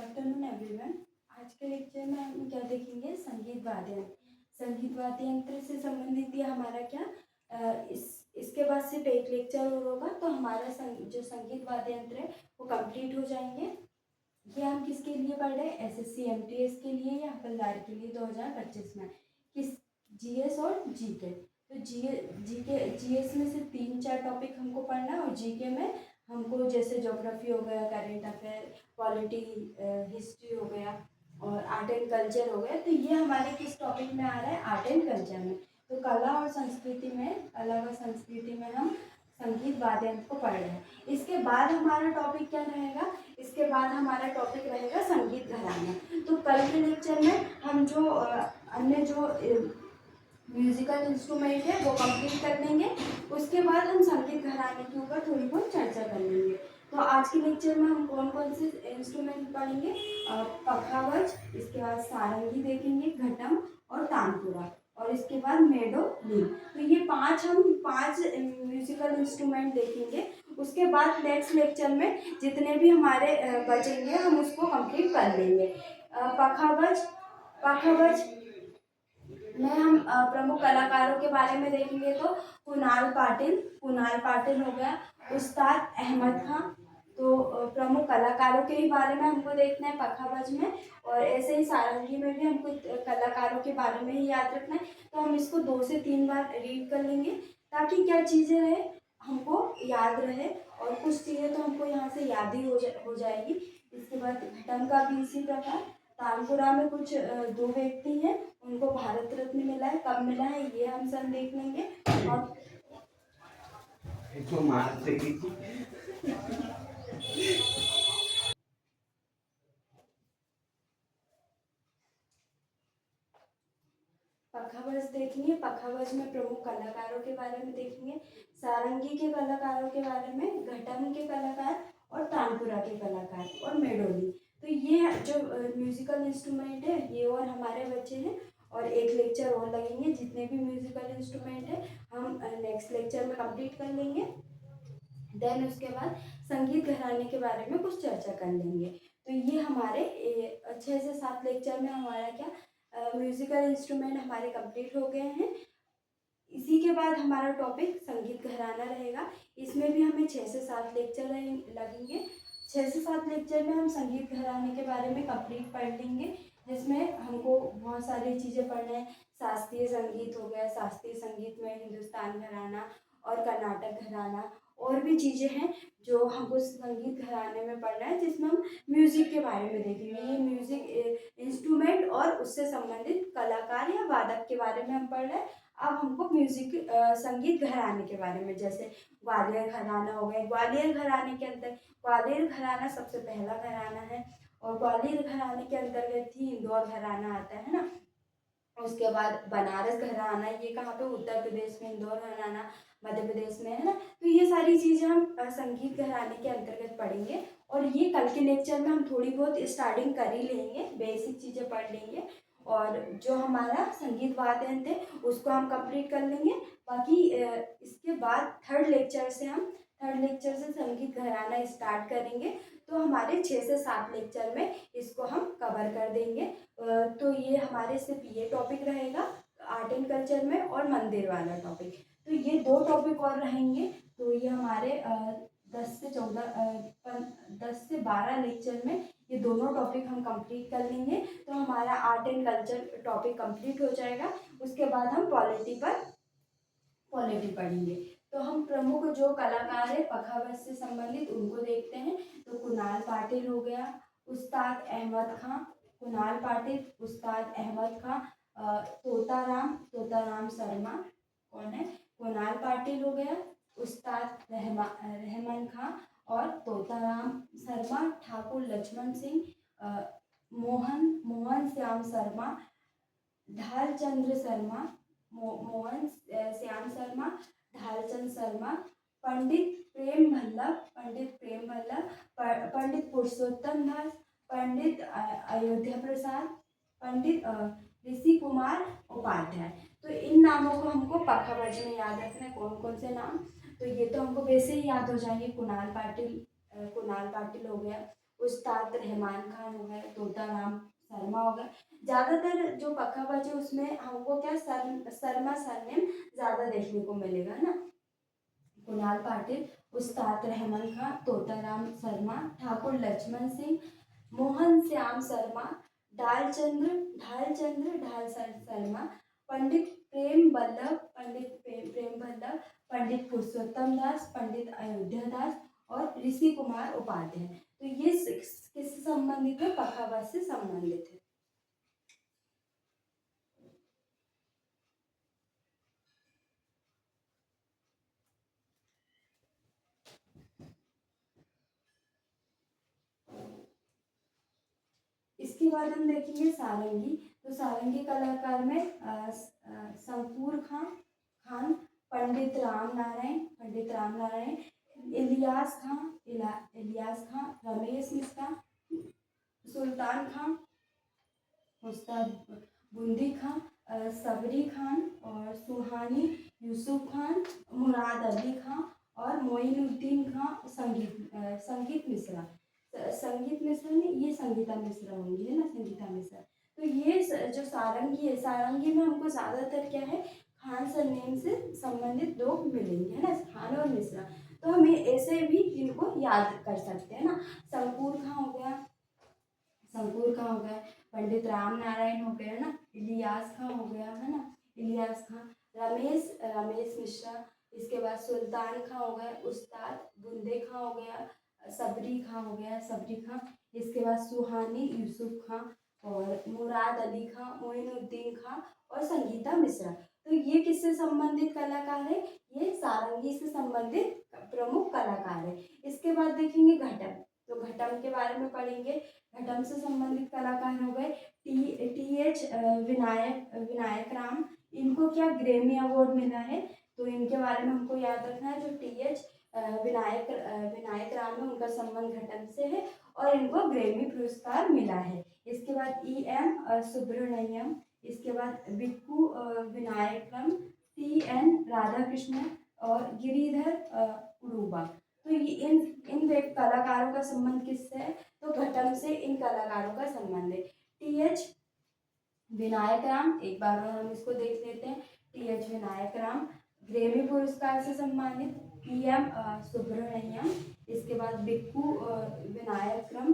Afternoon everyone. आज के lecture में हम क्या देखेंगे? संगीत वाद्य यंत्र। संगीत वाद्य यंत्र से संबंधित ये हमारा क्या इसके बाद सिर्फ एक लेक्चर और होगा तो हमारा जो संगीत वाद्य यंत्र है वो कंप्लीट हो जाएंगे। ये हम किसके लिए पढ़ रहे हैं? एसएससी एमटीएस के लिए या हवलदार के लिए 2025 में। किस जीएस और जीके। तो जीएस में से 3-4 टॉपिक हमको पढ़ना है और जीके में हमको जैसे ज्योग्राफी हो गया, करेंट अफेयर, पॉलिटी, हिस्ट्री हो गया और आर्ट एंड कल्चर हो गया। तो ये हमारे किस टॉपिक में आ रहा है? आर्ट एंड कल्चर में। तो कला और संस्कृति में हम संगीत वाद्य यंत्र को पढ़ रहे हैं। इसके बाद हमारा टॉपिक क्या रहेगा? इसके बाद हमारा टॉपिक रहेगा संगीत घराना। तो कल के लेक्चर में हम जो अन्य जो म्यूजिकल इंस्ट्रूमेंट है वो कंप्लीट कर लेंगे। उसके बाद हम संगीत घराने के ऊपर थोड़ी बहुत चर्चा कर लेंगे। तो आज के लेक्चर में हम कौन कौन से इंस्ट्रूमेंट पढ़ेंगे? पखावज, इसके बाद सारंगी देखेंगे, घटम और तानपुरा, और इसके बाद मेडोलिन। तो ये पांच म्यूजिकल इंस्ट्रूमेंट देखेंगे। उसके बाद नेक्स्ट लेक्चर में जितने भी हमारे बचेंगे हम उसको कंप्लीट कर लेंगे। पखावज में हम प्रमुख कलाकारों के बारे में देखेंगे। तो कुणाल पाटिल हो गया, उस्ताद अहमद खां। तो प्रमुख कलाकारों के ही बारे में हमको देखना है पखावज में, और ऐसे ही सारंगी में भी हमको कलाकारों के बारे में ही याद रखना है। तो हम इसको 2 से 3 बार रीड कर लेंगे ताकि क्या चीज़ें रहे हमको याद रहे, और कुछ चीज़ें तो हमको यहाँ से याद ही हो जाएगी। इसके बाद घटम का भी इसी प्रकार। तानपुरा में कुछ 2 व्यक्ति हैं, उनको भारत रत्न मिला है, कब मिला है ये हम सब देख लेंगे। और पखावज देखेंगे। पखावज में प्रमुख कलाकारों के बारे में देखेंगे, सारंगी के कलाकारों के बारे में, घटम के कलाकार और तानपुरा के कलाकार और मेडोली। तो ये जो म्यूजिकल इंस्ट्रूमेंट है ये और हमारे बच्चे हैं, और एक लेक्चर और लगेंगे। जितने भी म्यूजिकल इंस्ट्रूमेंट है हम नेक्स्ट लेक्चर में कंप्लीट कर लेंगे। देन उसके बाद संगीत घराने के बारे में कुछ चर्चा कर लेंगे। तो ये हमारे 6 से 7 लेक्चर में हमारा क्या म्यूजिकल इंस्ट्रूमेंट हमारे कंप्लीट हो गए हैं। इसी के बाद हमारा टॉपिक संगीत घराना रहेगा। इसमें भी हमें 6 से 7 लेक्चर लगेंगे। 6 से 7 लेक्चर में हम संगीत घराने के बारे में कंप्लीट पढ़ लेंगे, जिसमें हमको बहुत सारी चीज़ें पढ़ना है। शास्त्रीय संगीत हो गया, शास्त्रीय संगीत में हिंदुस्तान घराना और कर्नाटक घराना, और भी चीज़ें हैं जो हमको संगीत घराने में पढ़ना है, जिसमें हम म्यूज़िक के बारे में देखेंगे। ये म्यूज़िक इंस्ट्रूमेंट और उससे संबंधित कलाकार या वादक के बारे में हम पढ़ रहे हैं। अब हमको संगीत घराने के बारे में, जैसे ग्वालियर घराना हो गया। ग्वालियर घराने के अंदर ग्वालियर घराना सबसे पहला घराना है, और ग्वालियर घराने के अंतर्गत ही इंदौर घराना आता है ना। उसके बाद बनारस घराना, ये कहाँ पे? उत्तर प्रदेश में। इंदौर घराना मध्य प्रदेश में है ना। तो ये सारी चीज़ें हम संगीत घराने के अंतर्गत पढ़ेंगे, और ये कल के लेक्चर में हम थोड़ी बहुत स्टार्टिंग कर ही लेंगे, बेसिक चीज़ें पढ़ लेंगे, और जो हमारा संगीत वाद्य यंत्र है उसको हम कंप्लीट कर लेंगे। बाकी इसके बाद थर्ड लेक्चर से संगीत घराना स्टार्ट करेंगे। तो हमारे 6 से 7 लेक्चर में इसको हम कवर कर देंगे। तो ये हमारे सिर्फ ये टॉपिक रहेगा आर्ट एंड कल्चर में, और मंदिर वाला टॉपिक। तो ये 2 टॉपिक और रहेंगे। तो ये हमारे 10 से 12 लेक्चर में ये दोनों टॉपिक हम कंप्लीट कर लेंगे। तो हमारा art and culture topic complete हो जाएगा। उसके बाद हम पॉलिटी पढ़ेंगे। तो हम प्रमुख जो कलाकार है पखावज से संबंधित उनको देखते हैं। तो कुणाल पाटिल हो गया, उस्ताद अहमद खां, कुणाल पाटिल, उस्ताद अहमद खां, तोताराम शर्मा कौन है? कुणाल पाटिल हो गया, उस्ताद रहमान खां और तोताराम शर्मा, ठाकुर लक्ष्मण सिंह, मोहन श्याम शर्मा, ढालचंद्र शर्मा, मोहन श्याम शर्मा, ढालचंद शर्मा, पंडित प्रेम भल्लभ, पंडित पुरुषोत्तम दास, पंडित अयोध्या प्रसाद, पंडित ऋषि कुमार उपाध्याय। तो इन नामों को हमको पखावज में याद रखना है। कौन कौन से नाम? तो ये तो हमको वैसे ही याद हो जाएंगे। कुणाल पाटिल हो गया, उस्ताद रहमान खान हो गए, तोताराम शर्मा हो गए। ज़्यादातर जो पखावज है उसमें हमको क्या शर्मा सरनेम ज़्यादा देखने को मिलेगा ना। कुणाल पाटिल, उस्ताद रहमान खान, तोताराम शर्मा, ठाकुर लक्ष्मण सिंह, मोहन श्याम शर्मा, ढाल शर्मा, पंडित प्रेम बल्लभ, पंडित पुरुषोत्तम दास, पंडित अयोध्या दास और ऋषि कुमार उपाध्याय। तो ये किससे संबंधित है? पखावज से संबंधित है। इसके बाद हम देखेंगे सारंगी। तो सारंगी कलाकार में संपूर खान, पंडित राम नारायण, इलियास खां, रमेश मिश्रा, सुल्तान खां, उस्ताद बूंदी खां, सबरी खान और सुहानी यूसुफ खान, मुराद अली खां और मोइनुद्दीन खां, संगीत मिश्रा। संगीत मिश्रा नहीं, ये संगीता मिश्रा होंगी, है ना, संगीता मिश्रा। तो ये जो सारंगी है, सारंगी में हमको ज़्यादातर क्या है, खान सरनेम से संबंधित लोग मिलेंगे, है ना, खान और मिश्रा। तो हमें ऐसे भी इनको याद कर सकते हैं ना। संपूर खां हो गया, पंडित राम नारायण हो गया ना, इलियास खां हो गया, है ना, इलियास खां, रमेश मिश्रा। इसके बाद सुल्तान खां हो गया, उस्ताद बुंदे खां हो गया, सबरी खां। इसके बाद सुहानी यूसुफ खां और मुराद अली खां, मोइनुद्दीन खां और संगीता मिश्रा। तो ये किससे संबंधित कलाकार है? ये सारंगी से संबंधित प्रमुख कलाकार है। इसके बाद देखेंगे घटम। तो घटम के बारे में पढ़ेंगे। घटम से संबंधित कलाकार हो गए टी एच विनायक राम। इनको क्या ग्रैमी अवार्ड मिला है? तो इनके बारे में हमको याद रखना है। जो टी.एच. विनायक राम है, उनका संबंध घटम से है और इनको ग्रैमी पुरस्कार मिला है। इसके बाद E.M. सुब्रमण्यम, इसके बाद बिक्कू विनायकम, T.N. राधाकृष्णन और गिरिधर उडुबा। तो ये इन कलाकारों का संबंध किससे है? तो घटम से इन कलाकारों का संबंध है। टी.एच. विनायक राम, एक बार और हम इसको देख लेते हैं। टी.एच. विनायक राम ग्रैमी पुरस्कार से सम्मानित। E.M. सुब्रमण्यम, इसके बाद बिक्कू विनायकम,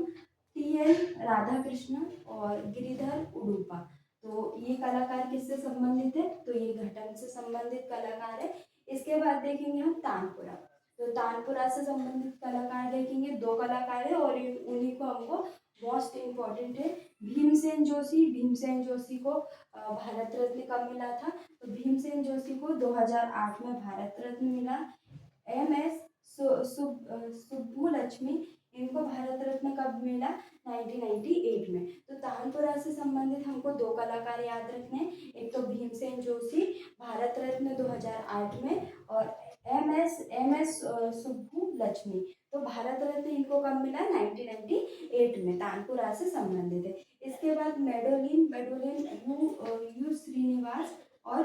T.N. राधाकृष्णन और गिरिधर उडुपा। तो ये कलाकार किससे संबंधित है? तो ये घटम से संबंधित कलाकार है। इसके बाद देखेंगे हम तानपुरा। तो तानपुरा से संबंधित कलाकार देखेंगे, दो कलाकार है और उन्हीं को हमको मोस्ट इम्पॉर्टेंट है। भीमसेन जोशी को भारत रत्न कब मिला था? तो भीमसेन जोशी को 2008 में भारत रत्न मिला। MS सुब्बुलक्ष्मी, इनको भारत रत्न कब मिला? 1998 में। तो तानपुरा से संबंधित हमको दो कलाकार याद रखने हैं। एक तो भीमसेन जोशी, भारत रत्न 2008 में, और MS सुब्बुलक्ष्मी, तो भारत रत्न इनको कब मिला? 1998 में। तानपुरा से संबंधित है। इसके बाद मेडोलिन यू श्रीनिवास और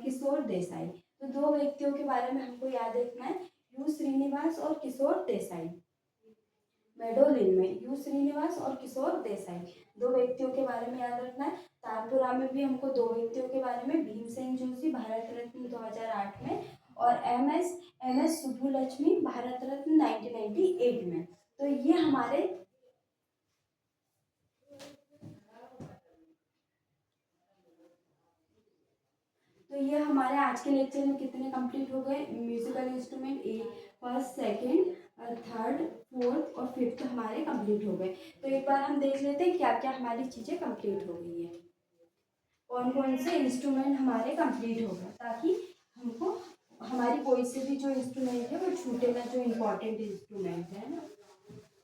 किशोर देसाई। तो दो व्यक्तियों के बारे में हमको याद रखना है, यू श्रीनिवास और किशोर देसाई। मेडोलिन में यू श्रीनिवास और किशोर देसाई, दो व्यक्तियों के बारे में याद रखना है। तानपुरा में भी हमको दो व्यक्तियों के बारे में, भीमसेन जोशी भारत रत्न 2008 में और MS सुब्बुलक्ष्मी भारत रत्न 1998 में। तो ये हमारे आज के लेक्चर में कितने कंप्लीट हो गए? Musical instrument first, second, third, fourth और फिफ्थ हमारे कंप्लीट हो गए। तो एक बार हम देख लेते हैं क्या क्या हमारी चीज़ें कंप्लीट हो गई है, कौन कौन से इंस्ट्रूमेंट हमारे कंप्लीट हो गए, ताकि हमको हमारी कोई से भी जो इंस्ट्रूमेंट है वो छूटे ना, जो इम्पोर्टेंट इंस्ट्रूमेंट है ना,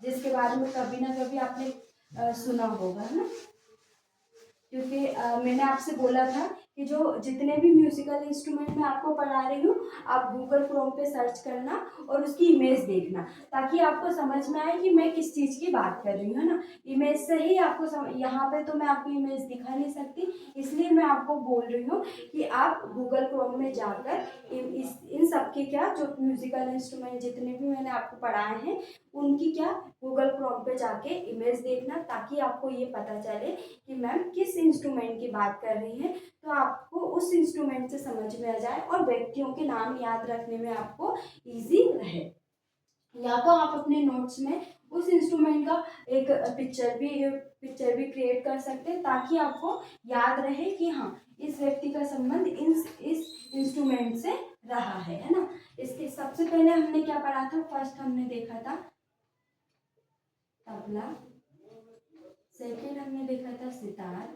जिसके बारे में कभी ना कभी आपने सुना होगा, है ना। क्योंकि मैंने आपसे बोला था कि जो जितने भी म्यूजिकल इंस्ट्रूमेंट मैं आपको पढ़ा रही हूँ, आप गूगल क्रोम पे सर्च करना और उसकी इमेज देखना, ताकि आपको समझ में आए कि मैं किस चीज़ की बात कर रही हूँ, है ना। इमेज से ही आपको यहाँ पे तो मैं आपको इमेज दिखा नहीं सकती, इसलिए मैं आपको बोल रही हूँ कि आप गूगल क्रोम में जाकर इन सब के क्या जो म्यूजिकल इंस्ट्रूमेंट जितने भी मैंने आपको पढ़ाए हैं उनकी क्या गूगल क्रोम पे जाके इमेज देखना, ताकि आपको ये पता चले कि मैम किस इंस्ट्रूमेंट की बात कर रही हैं, तो आपको उस इंस्ट्रूमेंट से समझ में आ जाए और व्यक्तियों के नाम याद रखने में आपको इजी रहे। या तो आप अपने नोट्स में उस इंस्ट्रूमेंट का एक पिक्चर भी क्रिएट कर सकते हैं, ताकि आपको याद रहे कि हाँ इस व्यक्ति का संबंध इस इंस्ट्रूमेंट से रहा है ना। इसके सबसे पहले हमने क्या पढ़ा था, फर्स्ट हमने देखा था तबला, सेकेंड हमने देखा था सितार,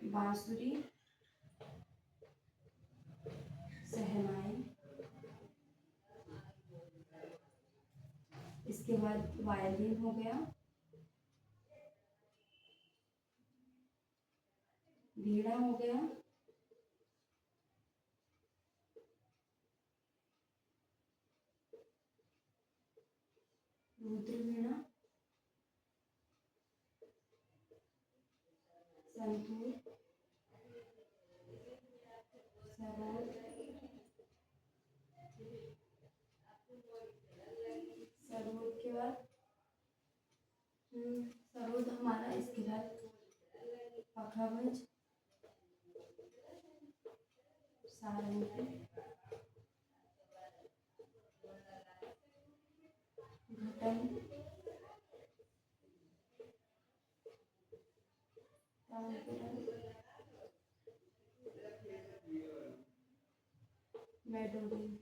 बांसुरी, शहनाई, इसके बाद वायलिन हो गया, वीणा हो गया, रुद्र वीणा, संतूर, सरोद, सरोद के बाद सरोद हमारा, इसके बाद पखावज, सारंगी, घटन, तानपुरा, मेडोली।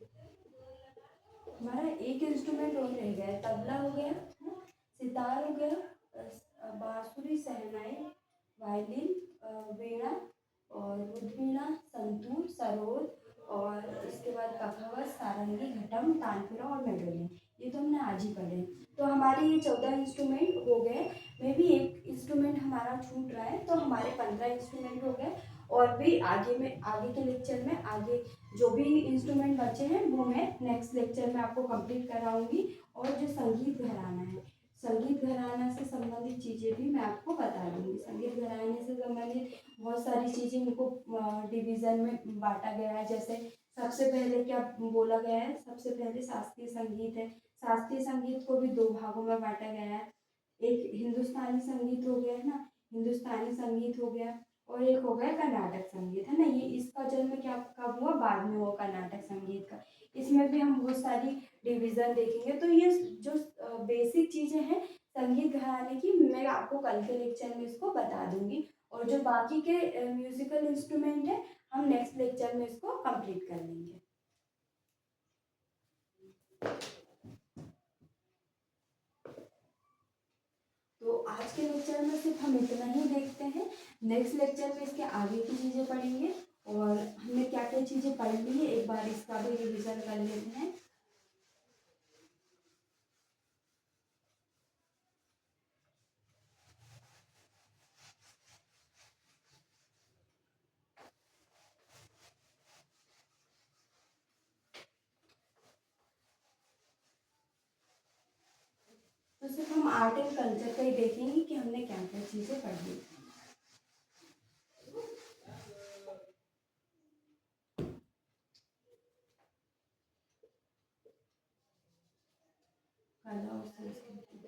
हमारा एक इंस्ट्रूमेंट और रह गया है, तबला हो गया, सितार हो गया, बांसुरी, शहनाई, वायलिन, वीणा और रुद्रवीणा, संतूर, सरोद और इसके बाद पखावज, सारंगी, घटम, तानपुरा और मेडोलिन। ये तो हमने आज ही पढ़े। तो हमारे ये 14 इंस्ट्रूमेंट हो गए। मे भी एक इंस्ट्रूमेंट हमारा छूट रहा है, तो हमारे 15 इंस्ट्रूमेंट हो गए। और भी आगे के लेक्चर में आगे जो भी इंस्ट्रूमेंट बचे हैं वो मैं नेक्स्ट लेक्चर में आपको कंप्लीट कराऊंगी। और जो संगीत घराना है, संगीत घराना से संबंधित चीज़ें भी मैं आपको बता दूंगी। संगीत घराने से संबंधित बहुत सारी चीज़ें इनको डिवीज़न में बांटा गया है। जैसे सबसे पहले क्या बोला गया है, सबसे पहले शास्त्रीय संगीत है। शास्त्रीय संगीत को भी दो भागों में बांटा गया है। एक हिंदुस्तानी संगीत हो गया है ना, हिंदुस्तानी संगीत हो गया, और एक हो गया कर्नाटक संगीत, है ना। ये इसका जन्म क्या कब हुआ, बाद में हुआ कर्नाटक संगीत का। इसमें भी हम बहुत सारी डिवीज़न देखेंगे। तो ये जो बेसिक चीज़ें हैं संगीत घराने की, मैं आपको कल के लेक्चर में इसको बता दूंगी। और जो बाकी के म्यूजिकल इंस्ट्रूमेंट है हम नेक्स्ट लेक्चर में इसको कंप्लीट कर लेंगे। तो आज के लेक्चर में सिर्फ हम इतना ही देखते हैं। नेक्स्ट लेक्चर में इसके आगे की चीज़ें पढ़ेंगे और हमने क्या क्या चीज़ें पढ़ ली है एक बार इसका भी रिवीजन कर लेते हैं। तो सिर्फ हम आर्ट एंड कल्चर का ही देखेंगे कि हमने क्या क्या चीज़ें पढ़ी। कला और संस्कृति,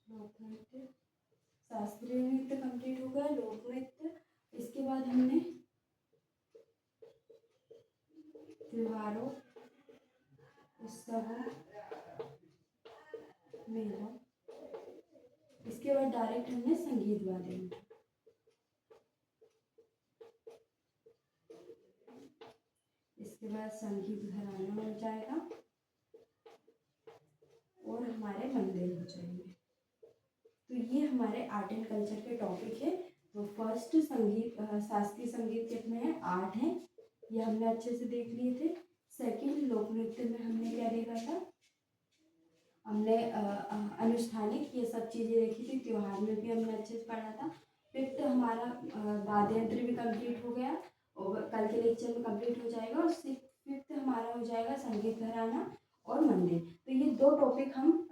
लोक नृत्य, शास्त्रीय नृत्य कंप्लीट हो गया, लोक नृत्य। इसके बाद हमने त्योहारों, उत्सवों, मेलों, इसके बाद डायरेक्ट हमने संगीत वाले में, इसके बाद संगीत घराना हो जाएगा और हमारे मंदिर हो जाएंगे। ये हमारे आर्ट एंड कल्चर के टॉपिक है। तो फर्स्ट संगीत, शास्त्रीय संगीत कितने हैं, 8 हैं, ये हमने अच्छे से देख लिए थे। सेकंड लोक नृत्य में हमने क्या देखा था, हमने अनुष्ठानिक ये सब चीज़ें देखी थी, त्योहार में भी हमने अच्छे से पढ़ा था। फिफ्थ हमारा वाद्य यंत्र भी कंप्लीट हो गया और कल के लेक्चर में कंप्लीट हो जाएगा। और फिफ्थ हमारा हो जाएगा संगीत घराना और मंदिर। तो ये 2 टॉपिक हम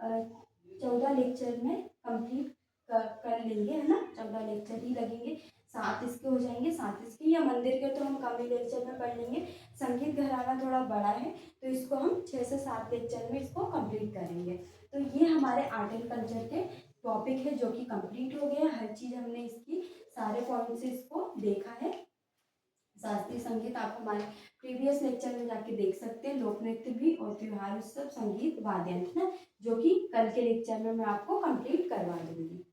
14 लेक्चर में कंप्लीट कर लेंगे, है ना। 14 लेक्चर ही लगेंगे, 7 इसके हो जाएंगे, 7 इसके, या मंदिर के तो हम कम ही लेक्चर में पढ़ लेंगे। संगीत घराना थोड़ा बड़ा है तो इसको हम 6 से 7 लेक्चर में इसको कंप्लीट करेंगे। तो ये हमारे आर्ट एंड कल्चर के टॉपिक है जो कि कंप्लीट हो गया। हर चीज़ हमने इसकी सारे पॉइंट से इसको देखा है। शास्त्रीय संगीत आप हमारे प्रीवियस लेक्चर में जाके देख सकते हैं, लोक नृत्य भी और त्योहार उत्सव, संगीत, वाद्य यंत्र, जो कि कल के लेक्चर में मैं आपको कंप्लीट करवा दूंगी।